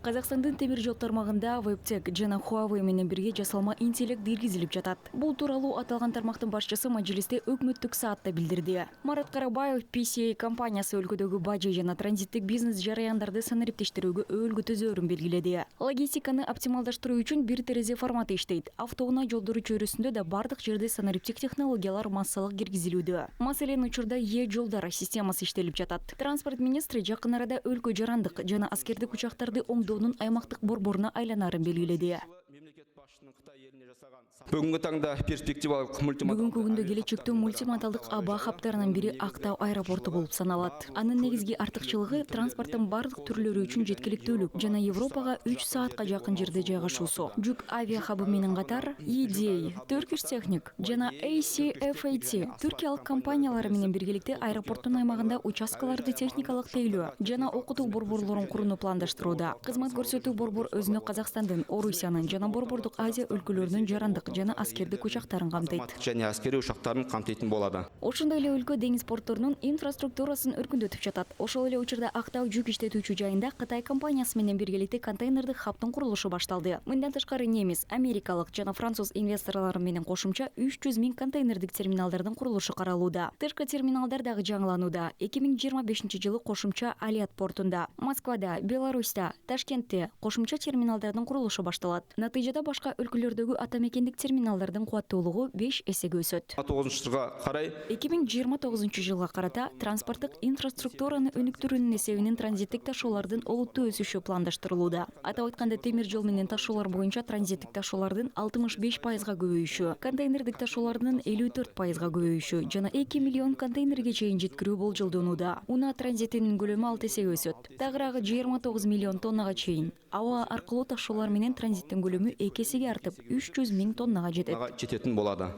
Казакстандын темир жол тармагында WebTech жана Huawei менен бирге жасалма интеллект киргизилип жатат. Бул тууралуу аталган тармактын башчысы мажилисте өкмөттүк саатта билдирди. Марат Карабаев PCA компаниясы өлкөдөгү бажы жана транзиттик бизнес жараяндарды санариптештирүүгө өөлгө төзөөрүн белгиледи. Логистиканы оптималдаштыруу үчүн бир терезе форматы иштейт. Автоунаа жолдору чөйрөсүндө да бардык жерде санариптик технологиялар массалык киргизилүүдө. Маселен, учурда жолдар системасы иштелип жатат. Транспорт министри жакын арада өлкө жарандык жана аскердик учактарды оңдоонун аймактык борборуна айланарын белгиледи. Бүгүнкү таңда перспективалык Бүгүнкү күндө келечектүү мультимодалдык аба хабтарынын бири Актау аэропорту болуп саналат. Анын негизги артыкчылыгы транспорттун бардык түрлөрү үчүн жеткиликтүүлүк жана Европага 3 саатка жакын жерде жайгашуусу. Жүк авиа хабы менен катар EDA, Turkish Technic жана ACFAT түркиялык компаниялары менен биргеликте аэропорттун аймагында участкаларды техникалык тейлөө жана окутуу борборлорун курууну пландаштырууда. Кызмат көрсөтүү борбор өзүнө Казакстандын, Орусиянын жана борбордук Азия өлкөлөрүнүн жарандык жана аскердик учактарын камтыйт. Және аскери учактарын камтыйтын болады. Ошондой эле өлкө деңиз портторунун инфраструктурасын өркүндөтүп жатат. Ошол эле учурда Актау жүк иштетүүчү жайында Кытай компаниясы менен биргеликте контейнердик хабтын курулушу башталды. Мындан тышкары немис, америкалык жана француз инвесторлору менен кошумча 300 000 контейнердик терминалдардын курулушу каралууда. Тышкы терминалдар дагы жаңыланууда. 2025 жылы кошумча Алият портунда, Москвада, Беларуста, Ташкентте кошумча терминалдардын курулушу башталат. Натыйжада башка өлкөлөрдөгү атамекендик терминалдардын кубаттуулугу 5 эсеге өсөт. 2029 жылга карай 2029 жылга карата транспорттук инфраструктураны өнүктүрүүнүн эсебинен транзиттик ташуулардын олуттуу өсүшү пландаштырылууда. Атап айтканда, темир жол менен ташуулар боюнча транзиттик ташуулардын 65%га көбөйүшү, контейнердик ташуулардын 54%га көбөйүшү жана 2 миллион контейнерге чейин жеткирүү болжолдонууда. Унаа транзитинин көлөмү 6 эсеге өсөт. Тагыраагы 29 миллион тоннага чейин. Аба аркылуу ташуулар менен транзиттин көлөмү 2 эсеге артып 300 000 тоннага жетет. жететін болады.